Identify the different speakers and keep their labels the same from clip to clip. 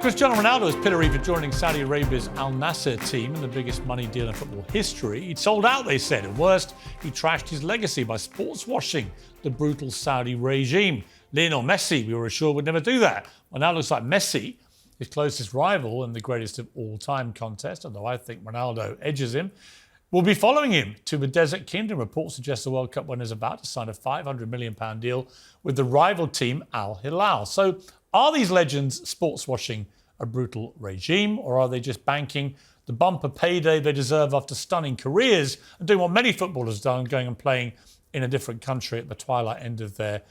Speaker 1: Cristiano Ronaldo is pillory for joining Saudi Arabia's Al Nassr team in the biggest money deal in football history. He'd sold out, they said. At worst, he trashed his legacy by sports washing the brutal Saudi regime. Lionel Messi, we were assured, would never do that. Well, now it looks like Messi, his closest rival in the greatest of all-time contest, although I think Ronaldo edges him, will be following him to the Desert Kingdom. Reports suggest the World Cup winner is about to sign a £500 million deal with the rival team Al Hilal. So are these legends sports washing a brutal regime, or are they just banking the bumper payday they deserve after stunning careers and doing what many footballers have done, going and playing in a different country at the twilight end of their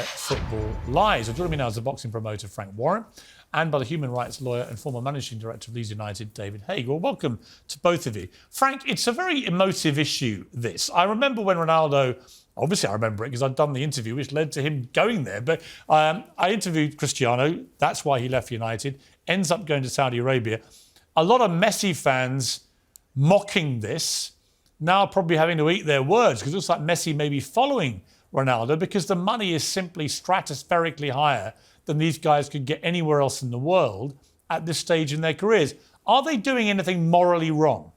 Speaker 1: football lives? And joining me now is the boxing promoter Frank Warren, and by the human rights lawyer and former managing director of Leeds United, David Haig. Well, welcome to both of you. Frank, it's a very emotive issue, this. I remember when Ronaldo, obviously I remember it because I'd done the interview which led to him going there, but I interviewed Cristiano, that's why he left United, ends up going to Saudi Arabia. A lot of Messi fans mocking this, now probably having to eat their words, because it looks like Messi may be following Ronaldo because the money is simply stratospherically higher than these guys could get anywhere else in the world at this stage in their careers. Are they doing anything morally wrong?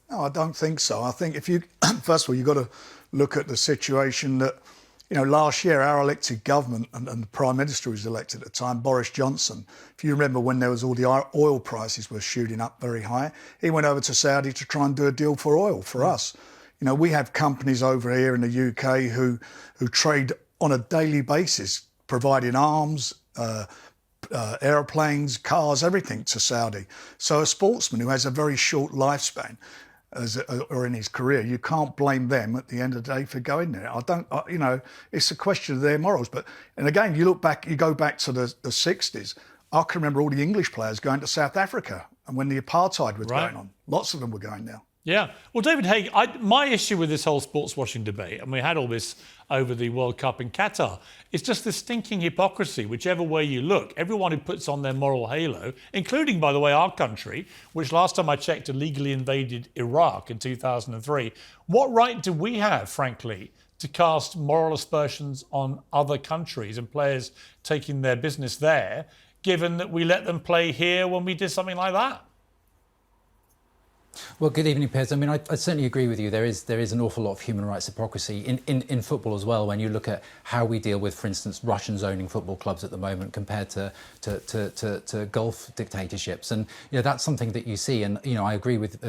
Speaker 2: No, I don't think so. I think if you, first of all, you've got to look at the situation that, last year our elected government and the Prime Minister who was elected at the time, Boris Johnson, if you remember when there was all the oil prices were shooting up very high, he went over to Saudi to try and do a deal for oil for us. We have companies over here in the UK who trade on a daily basis, providing arms, aeroplanes, cars, everything to Saudi. So a sportsman who has a very short lifespan or in his career, you can't blame them at the end of the day for going there. It's a question of their morals. And again, you go back to the 60s. I can remember all the English players going to South Africa, and when the apartheid was going on, lots of them were going there.
Speaker 1: Yeah. Well, David Haig, my issue with this whole sports washing debate, and we had all this over the World Cup in Qatar, it's just this stinking hypocrisy, whichever way you look. Everyone who puts on their moral halo, including, by the way, our country, which last time I checked illegally invaded Iraq in 2003. What right do we have, frankly, to cast moral aspersions on other countries and players taking their business there, given that we let them play here when we did something like that?
Speaker 3: Well, good evening, Piers. I mean, I certainly agree with you. There is an awful lot of human rights hypocrisy in football as well. When you look at how we deal with, for instance, Russians owning football clubs at the moment compared to Gulf dictatorships, and that's something that you see. And I agree with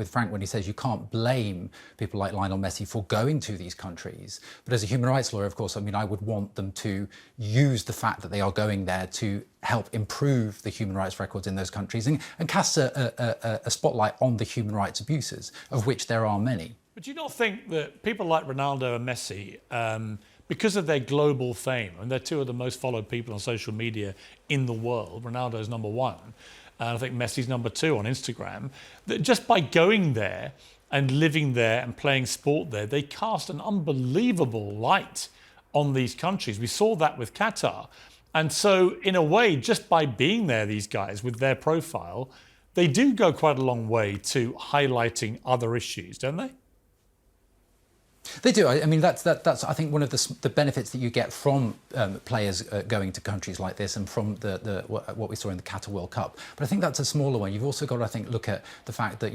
Speaker 3: Frank when he says you can't blame people like Lionel Messi for going to these countries. But as a human rights lawyer, of course, I would want them to use the fact that they are going there to help improve the human rights records in those countries and cast a spotlight on the human rights abuses, of which there are many.
Speaker 1: But do you not think that people like Ronaldo and Messi, because of their global fame, and they're two of the most followed people on social media in the world, Ronaldo's number one, and I think Messi's number two on Instagram, that just by going there and living there and playing sport there, they cast an unbelievable light on these countries. We saw that with Qatar. And so, in a way, just by being there, these guys, with their profile, they do go quite a long way to highlighting other issues, don't they?
Speaker 3: They do. I mean, that's I think one of the benefits that you get from players going to countries like this, and from what we saw in the Qatar World Cup. But I think that's a smaller one. You've also got to, I think, look at the fact that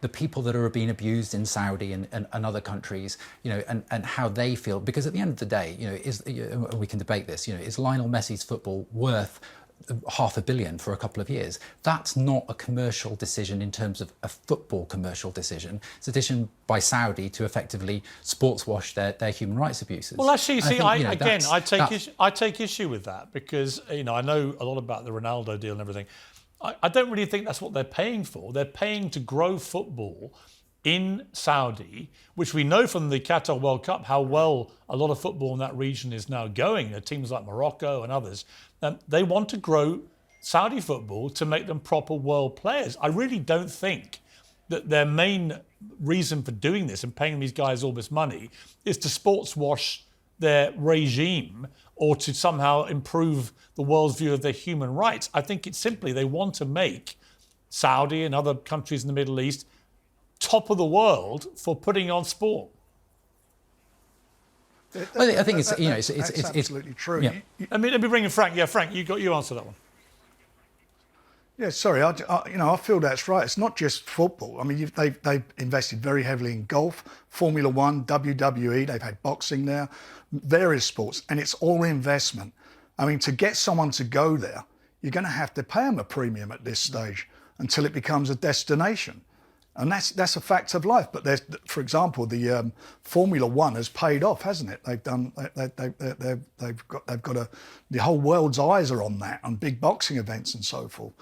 Speaker 3: the people that are being abused in Saudi and other countries, and how they feel. Because at the end of the day, we can debate this. Is Lionel Messi's football worth $500 million for a couple of years? That's not a commercial decision in terms of a football commercial decision. It's a decision by Saudi to effectively sports wash their human rights abuses.
Speaker 1: Well, actually, see, I take issue with that because I know a lot about the Ronaldo deal and everything. I don't really think that's what they're paying for. They're paying to grow football in Saudi, which we know from the Qatar World Cup how well a lot of football in that region is now going. Teams like Morocco and others, they want to grow Saudi football to make them proper world players. I really don't think that their main reason for doing this and paying these guys all this money is to sports wash their regime or to somehow improve the world's view of their human rights. I think it's simply they want to make Saudi and other countries in the Middle East top of the world for putting on sport.
Speaker 3: Well, I think it's
Speaker 2: That's absolutely true.
Speaker 3: Yeah.
Speaker 1: Let me bring in Frank. Yeah, Frank, you answer that one.
Speaker 2: Yeah, sorry. I feel that's right. It's not just football. I mean, they've invested very heavily in golf, Formula One, WWE. They've had boxing now, various sports, and it's all investment. I mean, to get someone to go there, you're going to have to pay them a premium at this stage until it becomes a destination, and that's a fact of life. But for example, the Formula One has paid off, hasn't it? They've got the whole world's eyes are on that, on big boxing events and so forth.